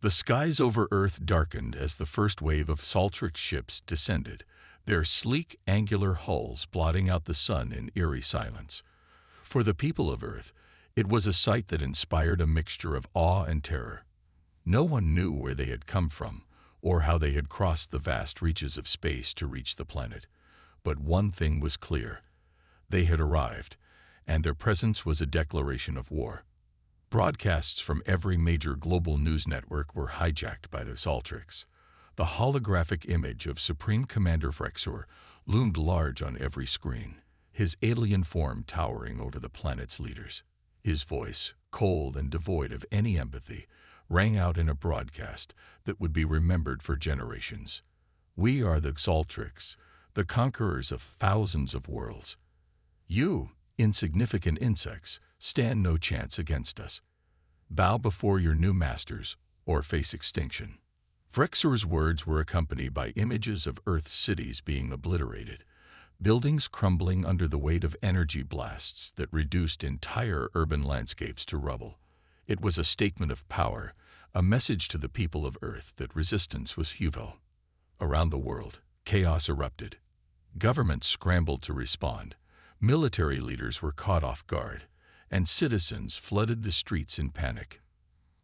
The skies over Earth darkened as the first wave of Saltrix ships descended, their sleek, angular hulls blotting out the sun in eerie silence. For the people of Earth, it was a sight that inspired a mixture of awe and terror. No one knew where they had come from, or how they had crossed the vast reaches of space to reach the planet. But one thing was clear. They had arrived, and their presence was a declaration of war. Broadcasts from every major global news network were hijacked by the Saltrix. The holographic image of Supreme Commander Frexor loomed large on every screen, his alien form towering over the planet's leaders. His voice, cold and devoid of any empathy, rang out in a broadcast that would be remembered for generations. "We are the Saltrix, the conquerors of thousands of worlds. You, insignificant insects, stand no chance against us. Bow before your new masters, or face extinction." Frexor's words were accompanied by images of Earth's cities being obliterated, buildings crumbling under the weight of energy blasts that reduced entire urban landscapes to rubble. It was a statement of power, a message to the people of Earth that resistance was futile. Around the world, chaos erupted. Governments scrambled to respond, military leaders were caught off guard, and citizens flooded the streets in panic.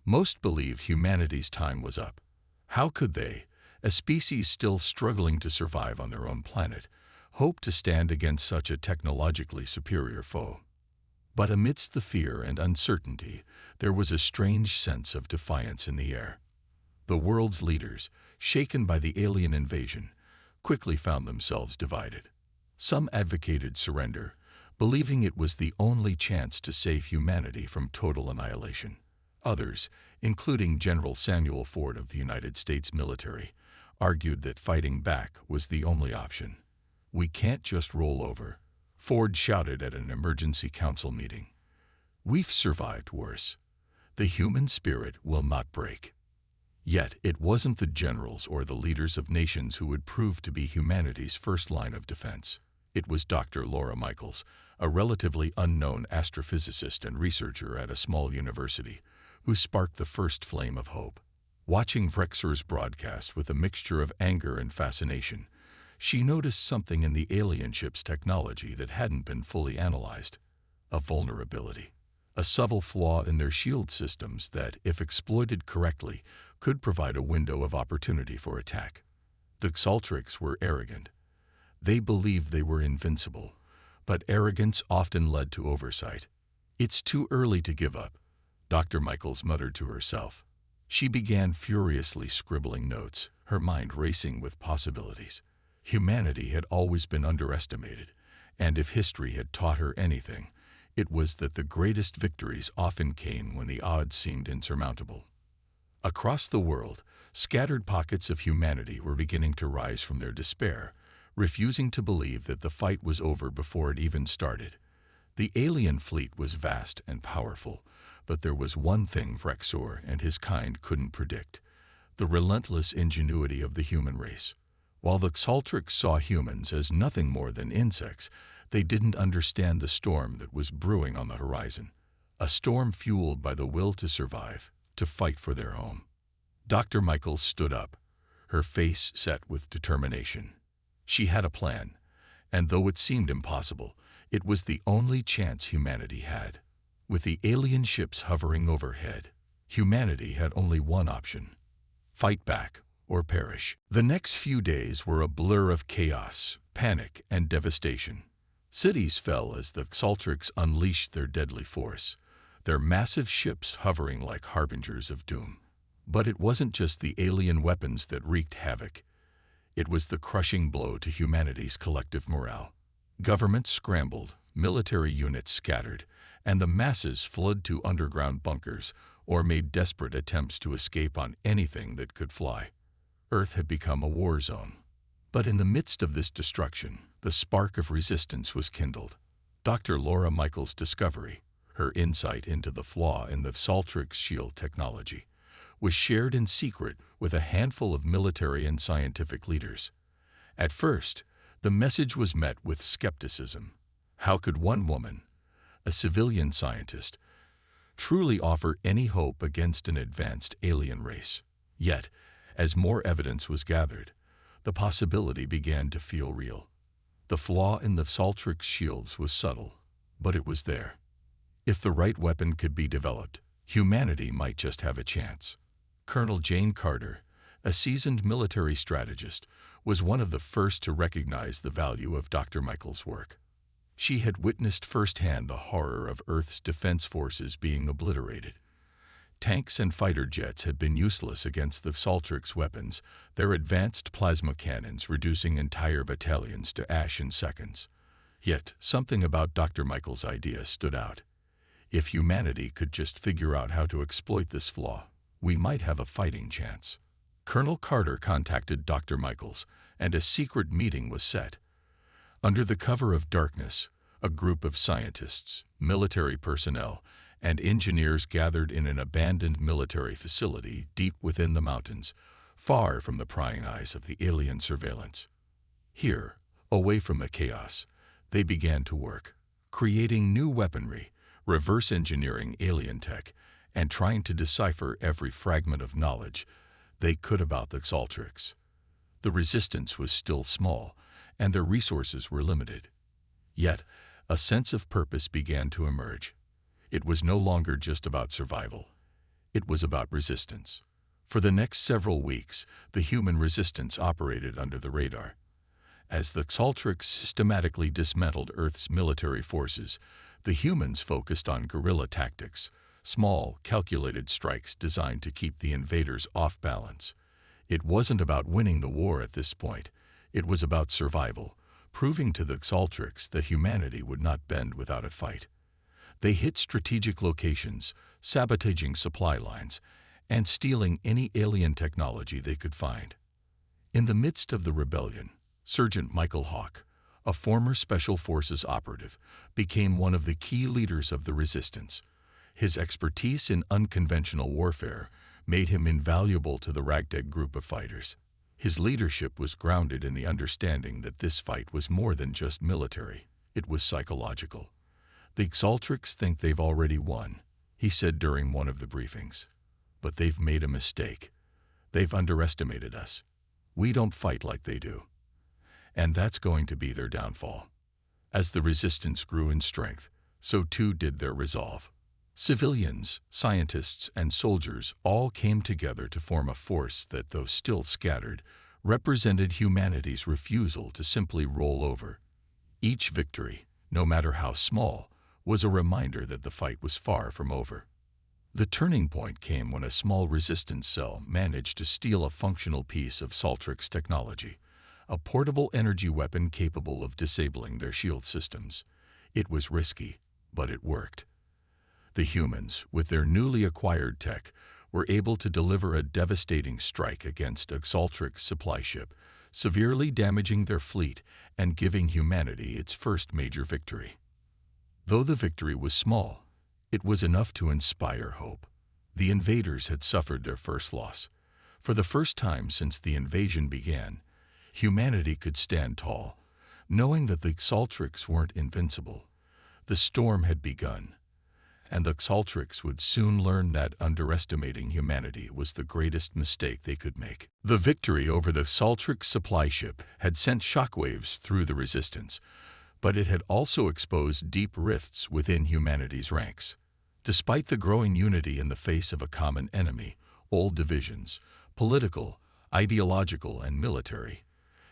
Most believed humanity's time was up. How could they, a species still struggling to survive on their own planet, hope to stand against such a technologically superior foe? But amidst the fear and uncertainty, there was a strange sense of defiance in the air. The world's leaders, shaken by the alien invasion, quickly found themselves divided. Some advocated surrender, believing it was the only chance to save humanity from total annihilation. Others, including General Samuel Ford of the United States military, argued that fighting back was the only option. "We can't just roll over," Ford shouted at an emergency council meeting. "We've survived worse. The human spirit will not break." Yet it wasn't the generals or the leaders of nations who would prove to be humanity's first line of defense. It was Dr. Laura Michaels, a relatively unknown astrophysicist and researcher at a small university, who sparked the first flame of hope. Watching Frexor's broadcast with a mixture of anger and fascination, she noticed something in the alien ship's technology that hadn't been fully analyzed. A vulnerability. A subtle flaw in their shield systems that, if exploited correctly, could provide a window of opportunity for attack. The Saltrix were arrogant. They believed they were invincible, but arrogance often led to oversight. "It's too early to give up," Dr. Michaels muttered to herself. She began furiously scribbling notes, her mind racing with possibilities. Humanity had always been underestimated, and if history had taught her anything, it was that the greatest victories often came when the odds seemed insurmountable. Across the world, scattered pockets of humanity were beginning to rise from their despair, refusing to believe that the fight was over before it even started. The alien fleet was vast and powerful, but there was one thing Frexor and his kind couldn't predict: the relentless ingenuity of the human race. While the Saltrix saw humans as nothing more than insects, they didn't understand the storm that was brewing on the horizon. A storm fueled by the will to survive, to fight for their home. Dr. Michaels stood up, her face set with determination. She had a plan, and though it seemed impossible, it was the only chance humanity had. With the alien ships hovering overhead, humanity had only one option: fight back or perish. The next few days were a blur of chaos, panic, and devastation. Cities fell as the Saltrix unleashed their deadly force, their massive ships hovering like harbingers of doom. But it wasn't just the alien weapons that wreaked havoc. It was the crushing blow to humanity's collective morale. Governments scrambled, military units scattered, and the masses fled to underground bunkers or made desperate attempts to escape on anything that could fly. Earth had become a war zone. But in the midst of this destruction, the spark of resistance was kindled. Dr. Laura Michaels' discovery, her insight into the flaw in the Saltrix shield technology, was shared in secret with a handful of military and scientific leaders. At first, the message was met with skepticism. How could one woman, a civilian scientist, truly offer any hope against an advanced alien race? Yet, as more evidence was gathered, the possibility began to feel real. The flaw in the Saltrix shields was subtle, but it was there. If the right weapon could be developed, humanity might just have a chance. Colonel Jane Carter, a seasoned military strategist, was one of the first to recognize the value of Dr. Michael's work. She had witnessed firsthand the horror of Earth's defense forces being obliterated. Tanks and fighter jets had been useless against the Saltrix weapons, their advanced plasma cannons reducing entire battalions to ash in seconds. Yet, something about Dr. Michael's idea stood out. If humanity could just figure out how to exploit this flaw, we might have a fighting chance. Colonel Carter contacted Dr. Michaels, and a secret meeting was set. Under the cover of darkness, a group of scientists, military personnel, and engineers gathered in an abandoned military facility deep within the mountains, far from the prying eyes of the alien surveillance. Here, away from the chaos, they began to work, creating new weaponry, reverse engineering alien tech, and trying to decipher every fragment of knowledge they could about the Saltrix. The resistance was still small, and their resources were limited. Yet, a sense of purpose began to emerge. It was no longer just about survival. It was about resistance. For the next several weeks, the human resistance operated under the radar. As the Saltrix systematically dismantled Earth's military forces, the humans focused on guerrilla tactics, small, calculated strikes designed to keep the invaders off balance. It wasn't about winning the war at this point. It was about survival, proving to the Saltrix that humanity would not bend without a fight. They hit strategic locations, sabotaging supply lines, and stealing any alien technology they could find. In the midst of the rebellion, Sergeant Michael Hawk, a former Special Forces operative, became one of the key leaders of the resistance. His expertise in unconventional warfare made him invaluable to the Ragtag group of fighters. His leadership was grounded in the understanding that this fight was more than just military, it was psychological. The Saltrix think they've already won, he said during one of the briefings. But they've made a mistake. They've underestimated us. We don't fight like they do. And that's going to be their downfall. As the resistance grew in strength, so too did their resolve. Civilians, scientists, and soldiers all came together to form a force that, though still scattered, represented humanity's refusal to simply roll over. Each victory, no matter how small, was a reminder that the fight was far from over. The turning point came when a small resistance cell managed to steal a functional piece of Saltrix technology, a portable energy weapon capable of disabling their shield systems. It was risky, but it worked. The humans, with their newly acquired tech, were able to deliver a devastating strike against a Saltrix supply ship, severely damaging their fleet and giving humanity its first major victory. Though the victory was small, it was enough to inspire hope. The invaders had suffered their first loss. For the first time since the invasion began, humanity could stand tall, knowing that the Saltrix weren't invincible. The storm had begun, and the Saltrix would soon learn that underestimating humanity was the greatest mistake they could make. The victory over the Saltrix supply ship had sent shockwaves through the resistance, but it had also exposed deep rifts within humanity's ranks. Despite the growing unity in the face of a common enemy, old divisions, political, ideological, and military,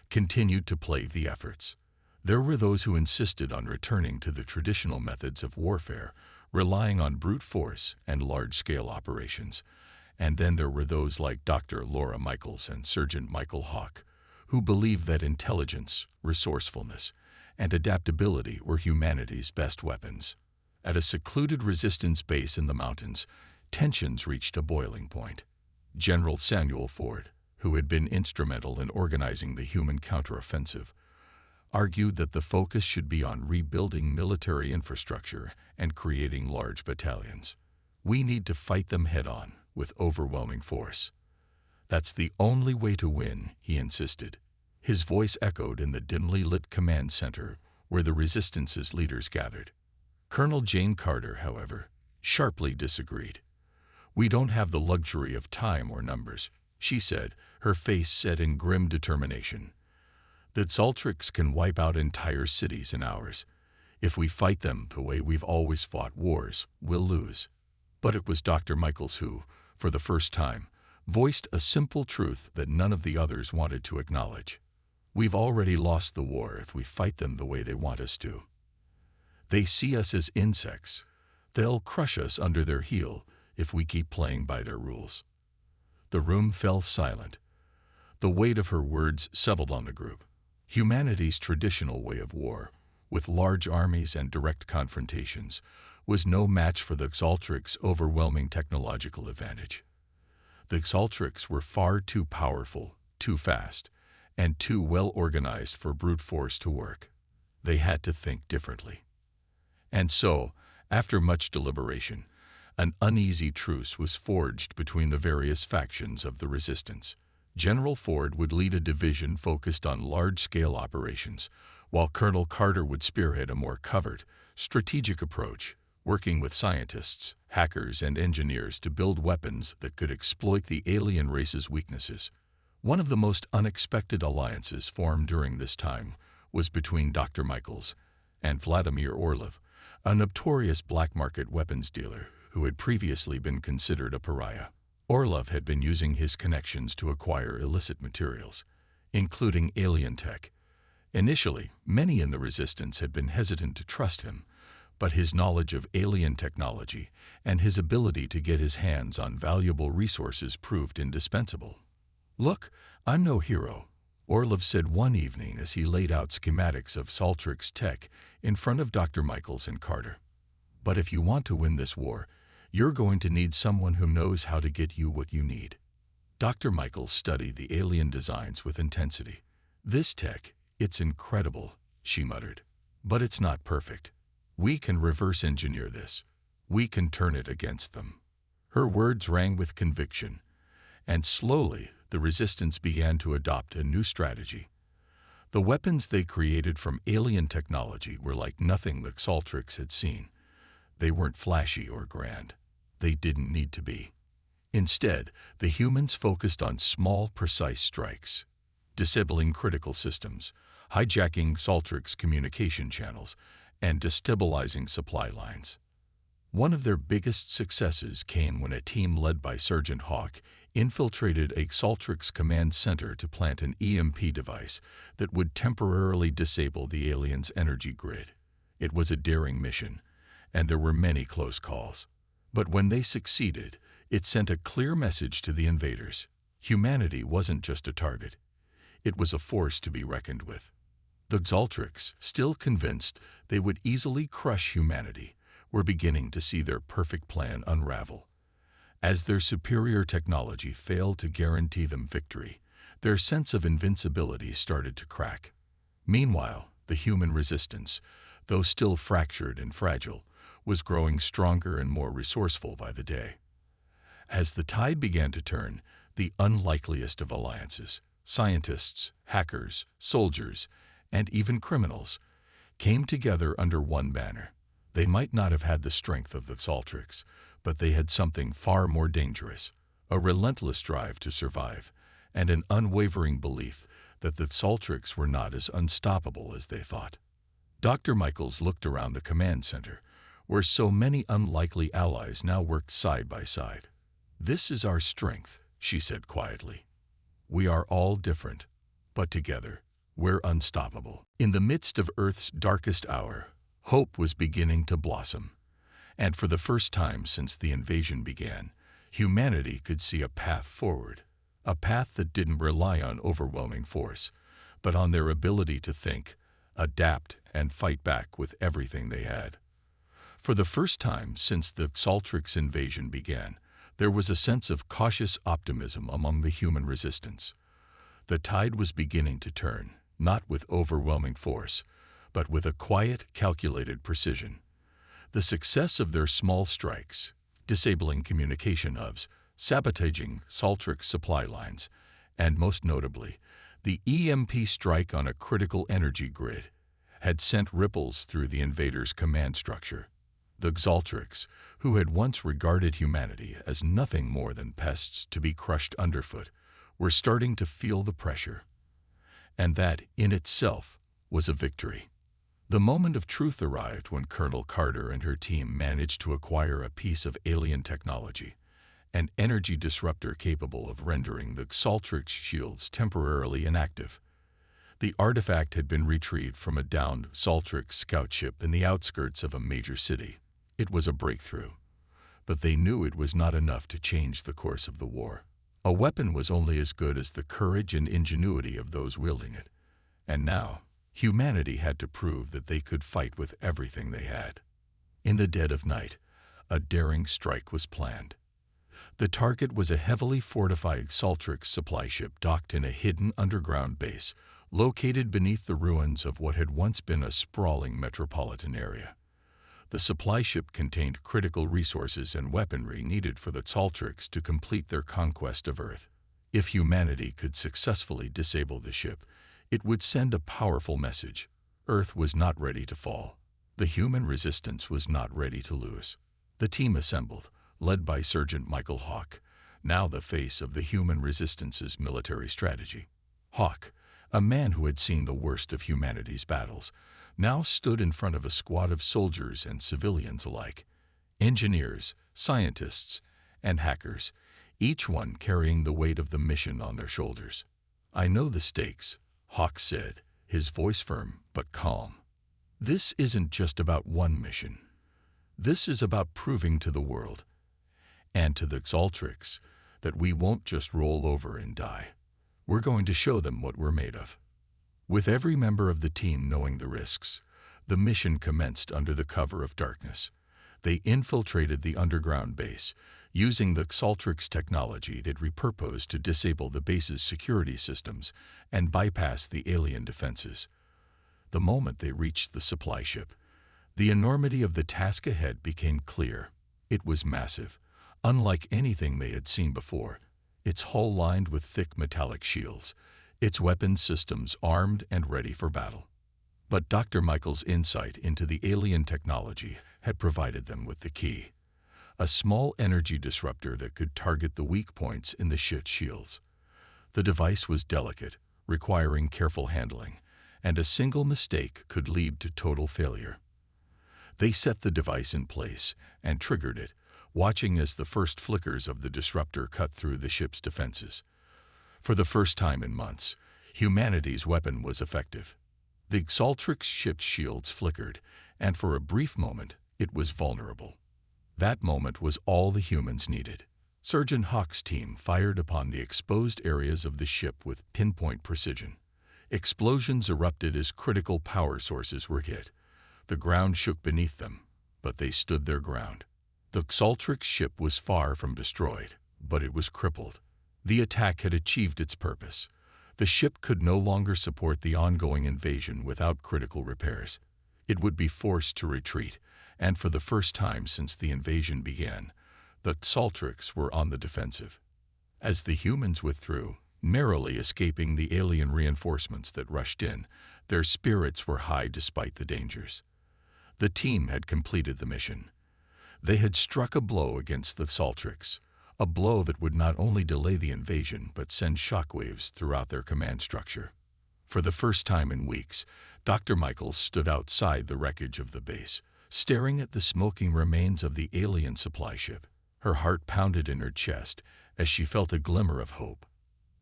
continued to plague the efforts. There were those who insisted on returning to the traditional methods of warfare, relying on brute force and large-scale operations. And then there were those like Dr. Laura Michaels and Sergeant Michael Hawk, who believed that intelligence, resourcefulness, and adaptability were humanity's best weapons. At a secluded resistance base in the mountains, tensions reached a boiling point. General Samuel Ford, who had been instrumental in organizing the human counteroffensive, argued that the focus should be on rebuilding military infrastructure and creating large battalions. We need to fight them head-on, with overwhelming force. That's the only way to win, he insisted. His voice echoed in the dimly lit command center where the resistance's leaders gathered. Colonel Jane Carter, however, sharply disagreed. We don't have the luxury of time or numbers, she said, her face set in grim determination. "The Xaltrics can wipe out entire cities in hours. If we fight them the way we've always fought wars, we'll lose." But it was Dr. Michaels who, for the first time, voiced a simple truth that none of the others wanted to acknowledge. "We've already lost the war if we fight them the way they want us to. They see us as insects. They'll crush us under their heel if we keep playing by their rules." The room fell silent. The weight of her words settled on the group. Humanity's traditional way of war, with large armies and direct confrontations, was no match for the Xaltrics' overwhelming technological advantage. The Xaltrics were far too powerful, too fast, and too well organized for brute force to work. They had to think differently. And so, after much deliberation, an uneasy truce was forged between the various factions of the resistance. General Ford would lead a division focused on large-scale operations, while Colonel Carter would spearhead a more covert, strategic approach, working with scientists, hackers, and engineers to build weapons that could exploit the alien race's weaknesses. One of the most unexpected alliances formed during this time was between Dr. Michaels and Vladimir Orlov, a notorious black market weapons dealer who had previously been considered a pariah. Orlov had been using his connections to acquire illicit materials, including alien tech. Initially, many in the resistance had been hesitant to trust him, but his knowledge of alien technology and his ability to get his hands on valuable resources proved indispensable. "Look, I'm no hero," Orlov said one evening as he laid out schematics of Xaltric's tech in front of Dr. Michaels and Carter. "But if you want to win this war, you're going to need someone who knows how to get you what you need." Dr. Michaels studied the alien designs with intensity. "This tech, it's incredible," she muttered. "But it's not perfect. We can reverse engineer this. We can turn it against them." Her words rang with conviction, and slowly the resistance began to adopt a new strategy. The weapons they created from alien technology were like nothing the Xaltrics had seen. They weren't flashy or grand. They didn't need to be. Instead, the humans focused on small, precise strikes, disabling critical systems, hijacking Xaltric's communication channels, and destabilizing supply lines. One of their biggest successes came when a team led by Sergeant Hawk infiltrated a Xaltric's command center to plant an EMP device that would temporarily disable the aliens' energy grid. It was a daring mission, and there were many close calls. But when they succeeded, it sent a clear message to the invaders. Humanity wasn't just a target. It was a force to be reckoned with. The Xaltrics, still convinced they would easily crush humanity, were beginning to see their perfect plan unravel. As their superior technology failed to guarantee them victory, their sense of invincibility started to crack. Meanwhile, the human resistance, though still fractured and fragile, was growing stronger and more resourceful by the day. As the tide began to turn, the unlikeliest of alliances, scientists, hackers, soldiers, and even criminals, came together under one banner. They might not have had the strength of the Xaltrics, but they had something far more dangerous, a relentless drive to survive, and an unwavering belief that the Xaltrics were not as unstoppable as they thought. Dr. Michaels looked around the command center, where so many unlikely allies now worked side by side. "This is our strength," she said quietly. "We are all different, but together, we're unstoppable." In the midst of Earth's darkest hour, hope was beginning to blossom. And for the first time since the invasion began, humanity could see a path forward, a path that didn't rely on overwhelming force, but on their ability to think, adapt, and fight back with everything they had. For the first time since the Xaltrics invasion began, there was a sense of cautious optimism among the human resistance. The tide was beginning to turn, not with overwhelming force, but with a quiet, calculated precision. The success of their small strikes, disabling communication hubs, sabotaging Xaltric supply lines, and most notably, the EMP strike on a critical energy grid, had sent ripples through the invaders' command structure. The Xaltrics, who had once regarded humanity as nothing more than pests to be crushed underfoot, were starting to feel the pressure. And that, in itself, was a victory. The moment of truth arrived when Colonel Carter and her team managed to acquire a piece of alien technology, an energy disruptor capable of rendering the Xaltrix shields temporarily inactive. The artifact had been retrieved from a downed Xaltrix scout ship in the outskirts of a major city. It was a breakthrough, but they knew it was not enough to change the course of the war. A weapon was only as good as the courage and ingenuity of those wielding it, and now humanity had to prove that they could fight with everything they had. In the dead of night, a daring strike was planned. The target was a heavily fortified Xaltrix supply ship docked in a hidden underground base, located beneath the ruins of what had once been a sprawling metropolitan area. The supply ship contained critical resources and weaponry needed for the Xaltrix to complete their conquest of Earth. If humanity could successfully disable the ship, it would send a powerful message. Earth was not ready to fall. The human resistance was not ready to lose. The team assembled, led by Sergeant Michael Hawk, now the face of the human resistance's military strategy. Hawk, a man who had seen the worst of humanity's battles, now stood in front of a squad of soldiers and civilians alike, engineers, scientists, and hackers, each one carrying the weight of the mission on their shoulders. "I know the stakes," Hawk said, his voice firm but calm. "This isn't just about one mission. This is about proving to the world, and to the Xaltrix, that we won't just roll over and die. We're going to show them what we're made of." With every member of the team knowing the risks, the mission commenced under the cover of darkness. They infiltrated the underground base, using the Xaltrix technology they'd repurposed to disable the base's security systems and bypass the alien defenses. The moment they reached the supply ship, the enormity of the task ahead became clear. It was massive, unlike anything they had seen before, its hull lined with thick metallic shields, its weapons systems armed and ready for battle. But Dr. Michael's insight into the alien technology had provided them with the key, a small energy disruptor that could target the weak points in the ship's shields. The device was delicate, requiring careful handling, and a single mistake could lead to total failure. They set the device in place and triggered it, watching as the first flickers of the disruptor cut through the ship's defenses. For the first time in months, humanity's weapon was effective. The Xaltrix ship's shields flickered, and for a brief moment, it was vulnerable. That moment was all the humans needed. Sergeant Hawk's team fired upon the exposed areas of the ship with pinpoint precision. Explosions erupted as critical power sources were hit. The ground shook beneath them, but they stood their ground. The Xaltrix ship was far from destroyed, but it was crippled. The attack had achieved its purpose. The ship could no longer support the ongoing invasion without critical repairs. It would be forced to retreat, and for the first time since the invasion began, the Xaltrix were on the defensive. As the humans withdrew, narrowly escaping the alien reinforcements that rushed in, their spirits were high despite the dangers. The team had completed the mission. They had struck a blow against the Xaltrix, a blow that would not only delay the invasion but send shockwaves throughout their command structure. For the first time in weeks, Dr. Michael stood outside the wreckage of the base, staring at the smoking remains of the alien supply ship. Her heart pounded in her chest as she felt a glimmer of hope.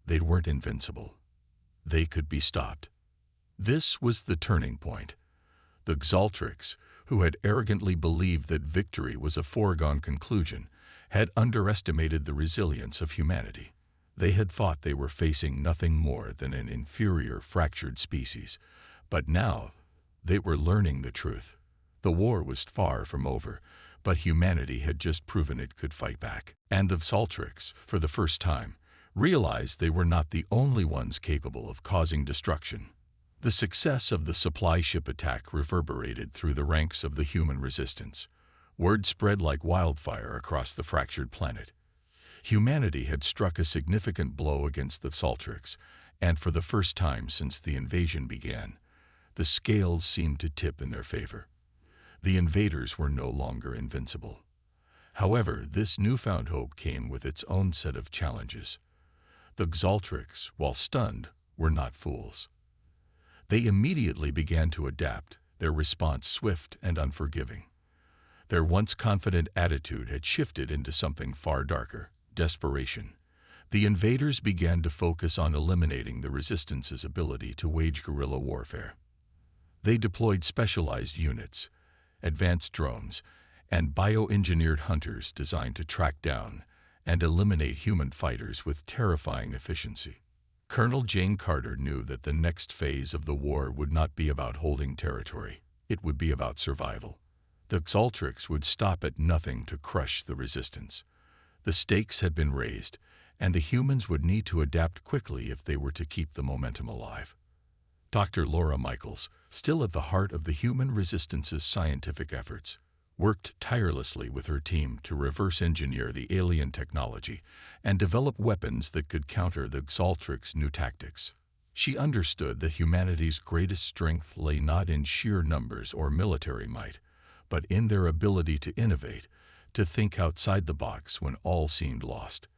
They weren't invincible. They could be stopped. This was the turning point. The Xaltrix, who had arrogantly believed that victory was a foregone conclusion, had underestimated the resilience of humanity. They had thought they were facing nothing more than an inferior, fractured species, but now they were learning the truth. The war was far from over, but humanity had just proven it could fight back. And the Xaltrix, for the first time, realized they were not the only ones capable of causing destruction. The success of the supply ship attack reverberated through the ranks of the human resistance. Word spread like wildfire across the fractured planet. Humanity had struck a significant blow against the Xaltrix, and for the first time since the invasion began, the scales seemed to tip in their favor. The invaders were no longer invincible. However, this newfound hope came with its own set of challenges. The Xaltrix, while stunned, were not fools. They immediately began to adapt, their response swift and unforgiving. Their once confident attitude had shifted into something far darker, desperation. The invaders began to focus on eliminating the Resistance's ability to wage guerrilla warfare. They deployed specialized units, advanced drones, and bioengineered hunters designed to track down and eliminate human fighters with terrifying efficiency. Colonel Jane Carter knew that the next phase of the war would not be about holding territory. It would be about survival. The Xaltrix would stop at nothing to crush the Resistance. The stakes had been raised, and the humans would need to adapt quickly if they were to keep the momentum alive. Dr. Laura Michaels, still at the heart of the human Resistance's scientific efforts, worked tirelessly with her team to reverse engineer the alien technology and develop weapons that could counter the Xaltrix's new tactics. She understood that humanity's greatest strength lay not in sheer numbers or military might, but in their ability to innovate, to think outside the box when all seemed lost.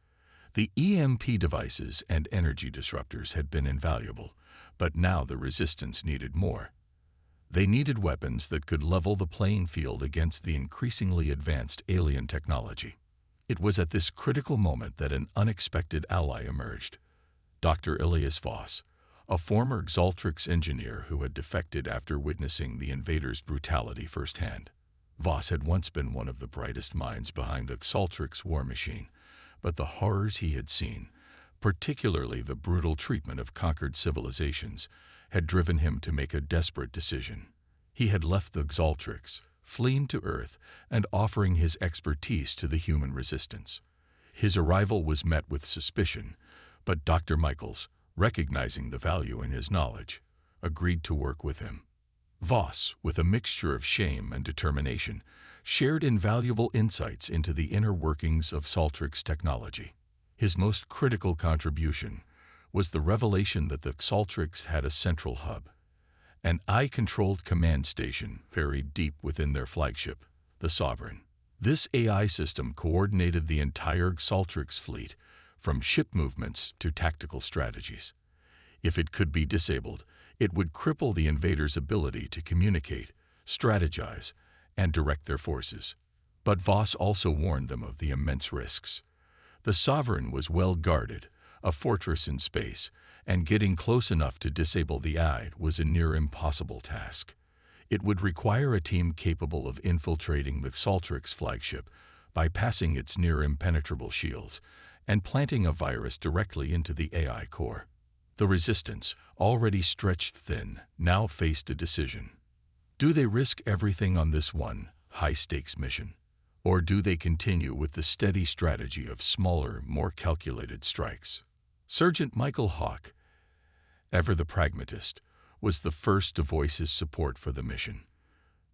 The EMP devices and energy disruptors had been invaluable, but now the Resistance needed more. They needed weapons that could level the playing field against the increasingly advanced alien technology. It was at this critical moment that an unexpected ally emerged. Dr. Elias Voss, a former Xaltrix engineer who had defected after witnessing the invaders' brutality firsthand. Voss had once been one of the brightest minds behind the Xaltrix war machine, but the horrors he had seen, particularly the brutal treatment of conquered civilizations, had driven him to make a desperate decision. He had left the Xaltrix, fleeing to Earth and offering his expertise to the human Resistance. His arrival was met with suspicion, but Dr. Michaels, recognizing the value in his knowledge, agreed to work with him. Voss, with a mixture of shame and determination, shared invaluable insights into the inner workings of Xaltrix technology. His most critical contribution was the revelation that the Xaltrix had a central hub, an AI-controlled command station buried deep within their flagship, the Sovereign. This AI system coordinated the entire Xaltrix fleet, from ship movements to tactical strategies. If it could be disabled, it would cripple the invaders' ability to communicate, strategize, and direct their forces. But Voss also warned them of the immense risks. The Sovereign was well guarded, a fortress in space, and getting close enough to disable the AI was a near impossible task. It would require a team capable of infiltrating the Xaltrix flagship, bypassing its near-impenetrable shields, and planting a virus directly into the AI core. The Resistance, already stretched thin, now faced a decision. Do they risk everything on this one high-stakes mission? Or do they continue with the steady strategy of smaller, more calculated strikes? Sergeant Michael Hawke, ever the pragmatist, was the first to voice his support for the mission.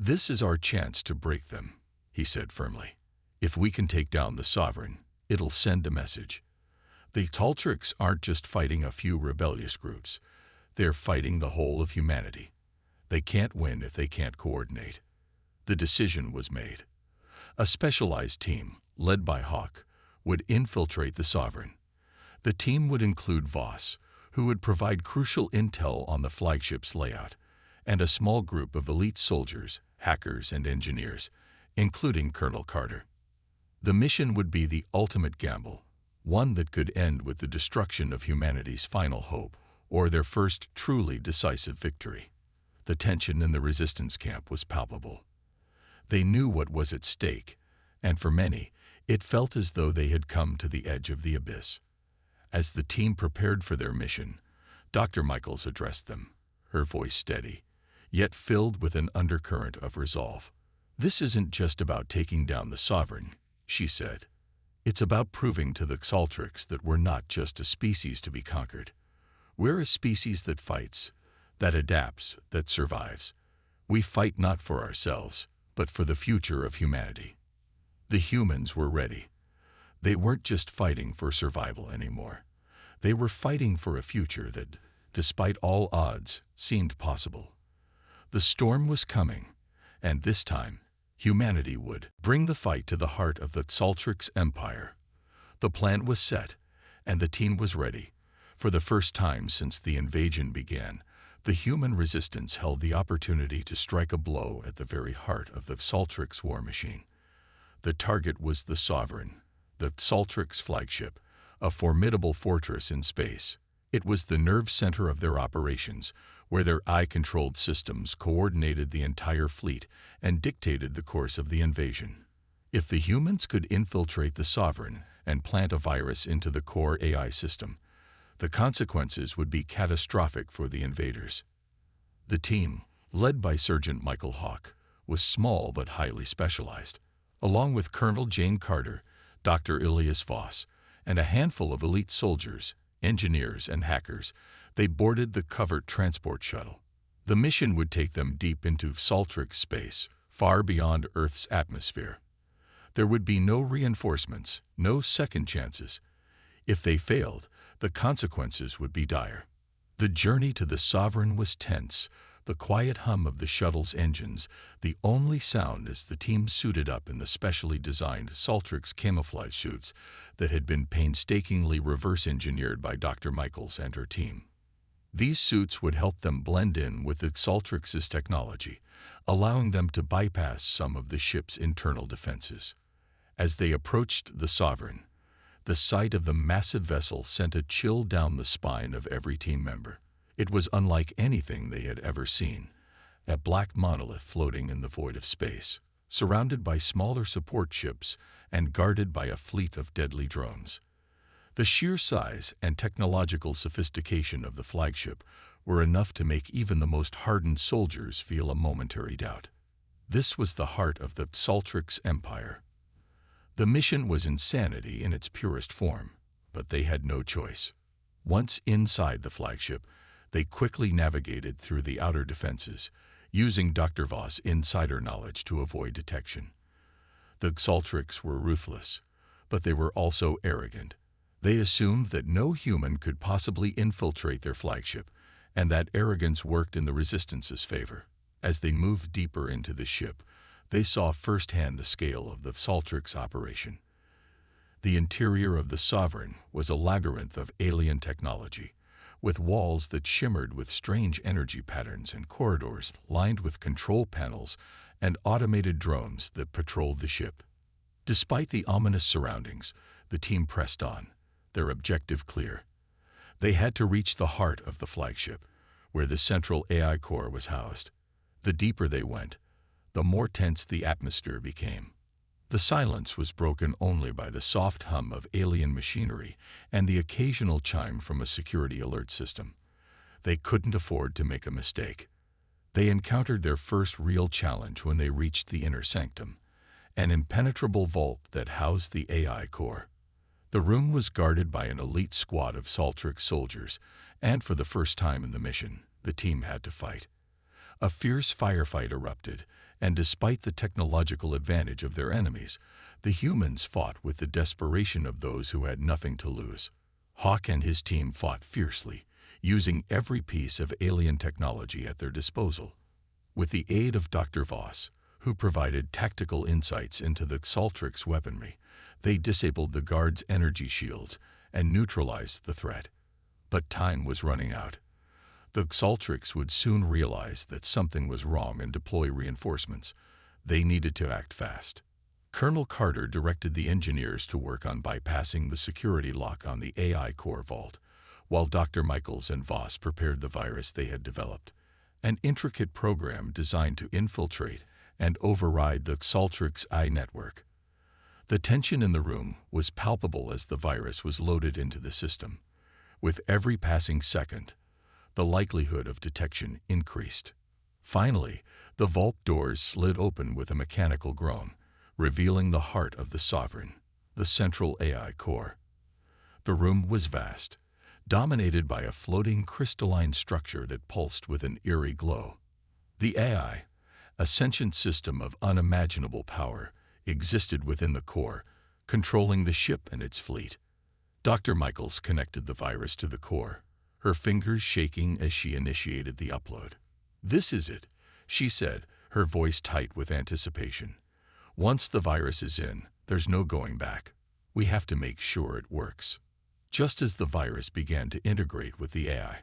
"This is our chance to break them," he said firmly. "If we can take down the Sovereign, it'll send a message. The Xaltrix aren't just fighting a few rebellious groups. They're fighting the whole of humanity. They can't win if they can't coordinate." The decision was made. A specialized team, led by Hawke, would infiltrate the Sovereign. The team would include Voss, who would provide crucial intel on the flagship's layout, and a small group of elite soldiers, hackers, and engineers, including Colonel Carter. The mission would be the ultimate gamble, one that could end with the destruction of humanity's final hope, or their first truly decisive victory. The tension in the Resistance camp was palpable. They knew what was at stake, and for many, it felt as though they had come to the edge of the abyss. As the team prepared for their mission, Dr. Michaels addressed them, her voice steady, yet filled with an undercurrent of resolve. "This isn't just about taking down the Sovereign," she said. "It's about proving to the Xaltrix that we're not just a species to be conquered. We're a species that fights, that adapts, that survives. We fight not for ourselves, but for the future of humanity." The humans were ready. They weren't just fighting for survival anymore. They were fighting for a future that, despite all odds, seemed possible. The storm was coming, and this time, humanity would bring the fight to the heart of the Xaltrix Empire. The plan was set, and the team was ready, For the first time since the invasion began, the human resistance held the opportunity to strike a blow at the very heart of the Saltrix war machine. The target was the Sovereign, the Saltrix flagship, a formidable fortress in space. It was the nerve center of their operations, where their AI-controlled systems coordinated the entire fleet and dictated the course of the invasion. If the humans could infiltrate the Sovereign and plant a virus into the core AI system, the consequences would be catastrophic for the invaders. The team, led by Sergeant Michael Hawk, was small but highly specialized. Along with Colonel Jane Carter, Dr. Ilias Voss, and a handful of elite soldiers, engineers, and hackers, they boarded the covert transport shuttle. The mission would take them deep into Saltrix space, far beyond Earth's atmosphere. There would be no reinforcements, no second chances. If they failed, the consequences would be dire. The journey to the Sovereign was tense, the quiet hum of the shuttle's engines the only sound as the team suited up in the specially designed Saltrix camouflage suits that had been painstakingly reverse-engineered by Dr. Michaels and her team. These suits would help them blend in with the Saltrix's technology, allowing them to bypass some of the ship's internal defenses. As they approached the Sovereign, the sight of the massive vessel sent a chill down the spine of every team member. It was unlike anything they had ever seen, a black monolith floating in the void of space, surrounded by smaller support ships and guarded by a fleet of deadly drones. The sheer size and technological sophistication of the flagship were enough to make even the most hardened soldiers feel a momentary doubt. This was the heart of the Saltrix Empire. The mission was insanity in its purest form, but they had no choice. Once inside the flagship, they quickly navigated through the outer defenses, using Dr. Voss' insider knowledge to avoid detection. The Saltrix were ruthless, but they were also arrogant. They assumed that no human could possibly infiltrate their flagship, and that arrogance worked in the Resistance's favor. As they moved deeper into the ship, they saw firsthand the scale of the Saltrix operation. The interior of the Sovereign was a labyrinth of alien technology, with walls that shimmered with strange energy patterns and corridors lined with control panels and automated drones that patrolled the ship. Despite the ominous surroundings, the team pressed on, their objective clear. They had to reach the heart of the flagship, where the central AI core was housed. The deeper they went, the more tense the atmosphere became. The silence was broken only by the soft hum of alien machinery and the occasional chime from a security alert system. They couldn't afford to make a mistake. They encountered their first real challenge when they reached the inner sanctum, an impenetrable vault that housed the AI core. The room was guarded by an elite squad of Saltrix soldiers, and for the first time in the mission, the team had to fight. A fierce firefight erupted, and despite the technological advantage of their enemies, the humans fought with the desperation of those who had nothing to lose. Hawk and his team fought fiercely, using every piece of alien technology at their disposal. With the aid of Dr. Voss, who provided tactical insights into the Saltrix weaponry, they disabled the guards' energy shields and neutralized the threat. But time was running out. The Saltrix would soon realize that something was wrong and deploy reinforcements. They needed to act fast. Colonel Carter directed the engineers to work on bypassing the security lock on the AI core vault, while Dr. Michaels and Voss prepared the virus they had developed, an intricate program designed to infiltrate and override the Saltrix AI network. The tension in the room was palpable as the virus was loaded into the system. With every passing second, the likelihood of detection increased. Finally, the vault doors slid open with a mechanical groan, revealing the heart of the Sovereign, the central AI core. The room was vast, dominated by a floating crystalline structure that pulsed with an eerie glow. The AI, a sentient system of unimaginable power, existed within the core, controlling the ship and its fleet. Dr. Michaels connected the virus to the core, her fingers shaking as she initiated the upload. "This is it," she said, her voice tight with anticipation. "Once the virus is in, there's no going back. We have to make sure it works." Just as the virus began to integrate with the AI,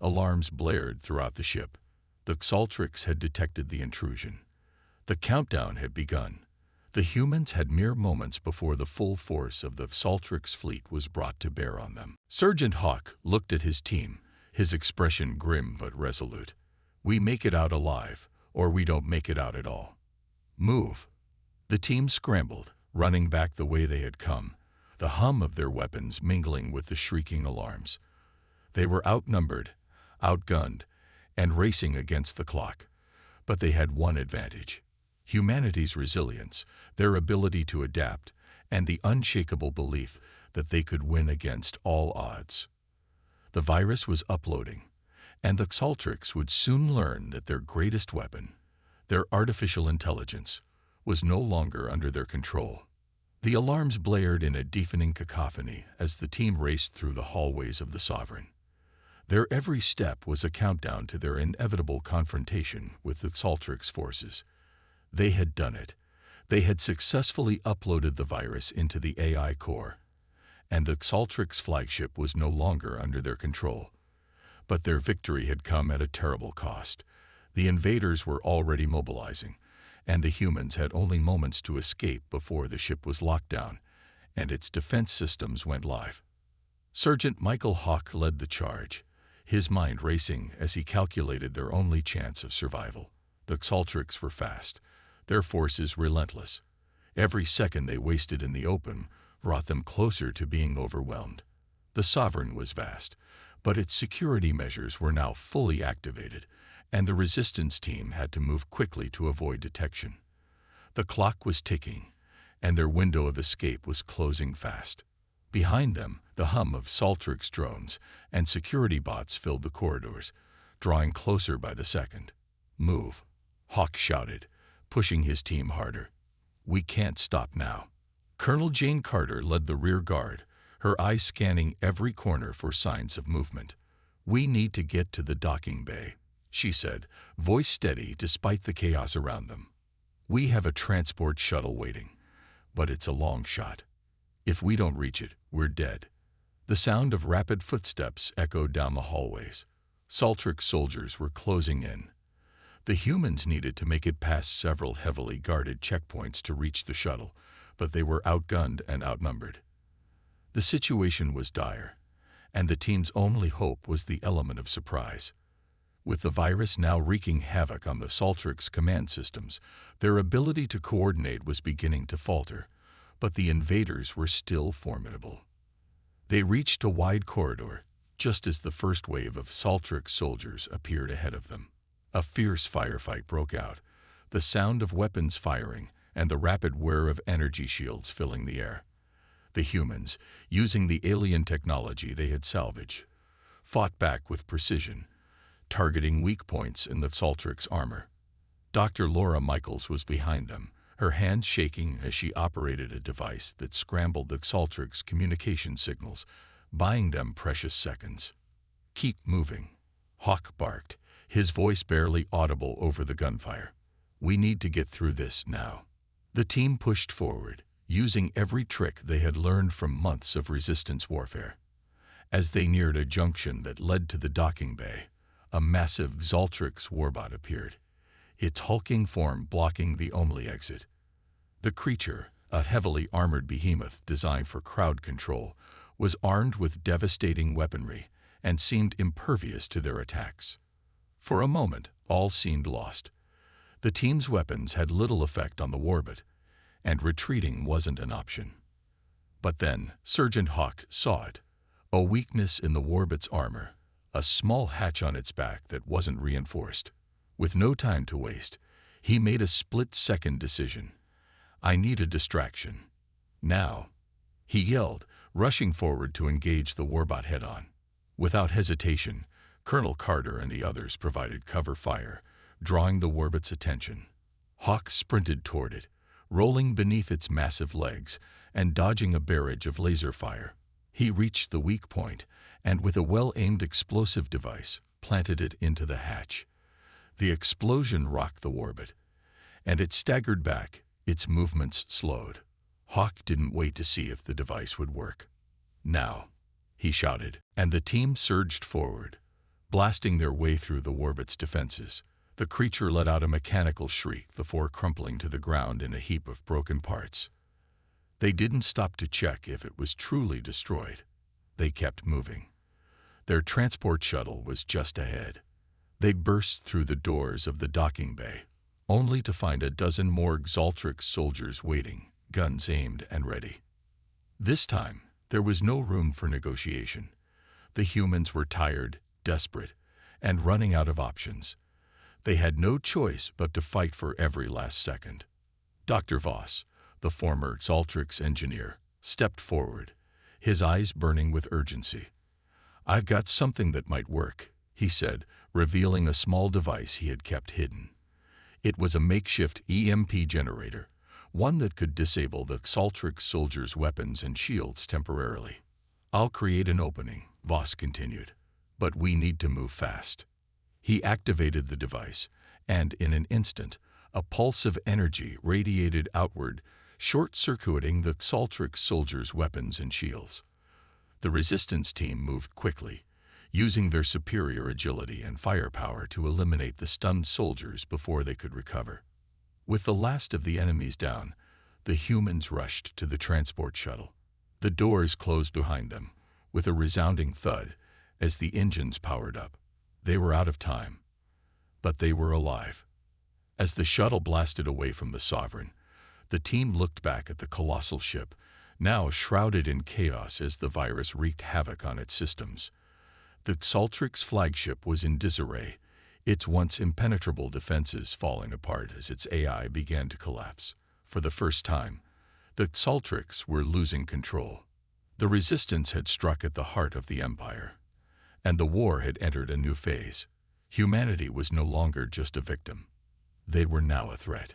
alarms blared throughout the ship. The Xaltrix had detected the intrusion. The countdown had begun. The humans had mere moments before the full force of the Xaltrix fleet was brought to bear on them. Sergeant Hawk looked at his team, his expression grim but resolute. We make it out alive, or we don't make it out at all. Move. The team scrambled, running back the way they had come, the hum of their weapons mingling with the shrieking alarms. They were outnumbered, outgunned, and racing against the clock. But they had one advantage: humanity's resilience, their ability to adapt, and the unshakable belief that they could win against all odds. The virus was uploading, and the Xaltrix would soon learn that their greatest weapon, their artificial intelligence, was no longer under their control. The alarms blared in a deafening cacophony as the team raced through the hallways of the Sovereign. Their every step was a countdown to their inevitable confrontation with the Xaltrix forces. They had done it. They had successfully uploaded the virus into the AI core, and the Xaltrix flagship was no longer under their control. But their victory had come at a terrible cost. The invaders were already mobilizing, and the humans had only moments to escape before the ship was locked down and its defense systems went live. Sergeant Michael Hawk led the charge, his mind racing as he calculated their only chance of survival. The Xaltrix were fast, their forces relentless. Every second they wasted in the open brought them closer to being overwhelmed. The Sovereign was vast, but its security measures were now fully activated, and the resistance team had to move quickly to avoid detection. The clock was ticking, and their window of escape was closing fast. Behind them, the hum of Xaltrix drones and security bots filled the corridors, drawing closer by the second. Move, Hawk shouted, pushing his team harder. We can't stop now. Colonel Jane Carter led the rear guard, her eyes scanning every corner for signs of movement. We need to get to the docking bay, she said, voice steady despite the chaos around them. We have a transport shuttle waiting, but it's a long shot. If we don't reach it, we're dead. The sound of rapid footsteps echoed down the hallways. Xaltrix soldiers were closing in. The humans needed to make it past several heavily guarded checkpoints to reach the shuttle, but they were outgunned and outnumbered. The situation was dire, and the team's only hope was the element of surprise. With the virus now wreaking havoc on the Xaltrix command systems, their ability to coordinate was beginning to falter, but the invaders were still formidable. They reached a wide corridor, just as the first wave of Xaltrix soldiers appeared ahead of them. A fierce firefight broke out, the sound of weapons firing and the rapid whir of energy shields filling the air. The humans, using the alien technology they had salvaged, fought back with precision, targeting weak points in the Xaltrix armor. Dr. Laura Michaels was behind them, her hands shaking as she operated a device that scrambled the Xaltrix communication signals, buying them precious seconds. Keep moving, Hawk barked, his voice barely audible over the gunfire. We need to get through this now. The team pushed forward, using every trick they had learned from months of resistance warfare. As they neared a junction that led to the docking bay, a massive Xaltrix warbot appeared, its hulking form blocking the only exit. The creature, a heavily armored behemoth designed for crowd control, was armed with devastating weaponry and seemed impervious to their attacks. For a moment, all seemed lost. The team's weapons had little effect on the warbot, and retreating wasn't an option. But then, Sergeant Hawk saw it, a weakness in the warbot's armor, a small hatch on its back that wasn't reinforced. With no time to waste, he made a split-second decision. I need a distraction. Now, he yelled, rushing forward to engage the warbot head-on. Without hesitation, Colonel Carter and the others provided cover fire, drawing the warbot's attention. Hawk sprinted toward it, rolling beneath its massive legs and dodging a barrage of laser fire. He reached the weak point and, with a well-aimed explosive device, planted it into the hatch. The explosion rocked the warbot, and it staggered back, its movements slowed. Hawk didn't wait to see if the device would work. Now, he shouted, and the team surged forward, blasting their way through the warbot's defenses. The creature let out a mechanical shriek before crumpling to the ground in a heap of broken parts. They didn't stop to check if it was truly destroyed. They kept moving. Their transport shuttle was just ahead. They burst through the doors of the docking bay, only to find a dozen more Xaltrix soldiers waiting, guns aimed and ready. This time, there was no room for negotiation. The humans were tired, desperate, and running out of options. They had no choice but to fight for every last second. Dr. Voss, the former Xaltrix engineer, stepped forward, his eyes burning with urgency. "I've got something that might work," he said, revealing a small device he had kept hidden. It was a makeshift EMP generator, one that could disable the Xaltrix soldiers' weapons and shields temporarily. "I'll create an opening," Voss continued, "but we need to move fast." He activated the device, and in an instant, a pulse of energy radiated outward, short-circuiting the Xaltrix soldiers' weapons and shields. The resistance team moved quickly, using their superior agility and firepower to eliminate the stunned soldiers before they could recover. With the last of the enemies down, the humans rushed to the transport shuttle. The doors closed behind them, with a resounding thud, as the engines powered up. They were out of time, but they were alive. As the shuttle blasted away from the Sovereign, the team looked back at the colossal ship, now shrouded in chaos as the virus wreaked havoc on its systems. The Xaltrix flagship was in disarray, its once impenetrable defenses falling apart as its AI began to collapse. For the first time, the Xaltrix were losing control. The resistance had struck at the heart of the Empire, and the war had entered a new phase. Humanity was no longer just a victim. They were now a threat.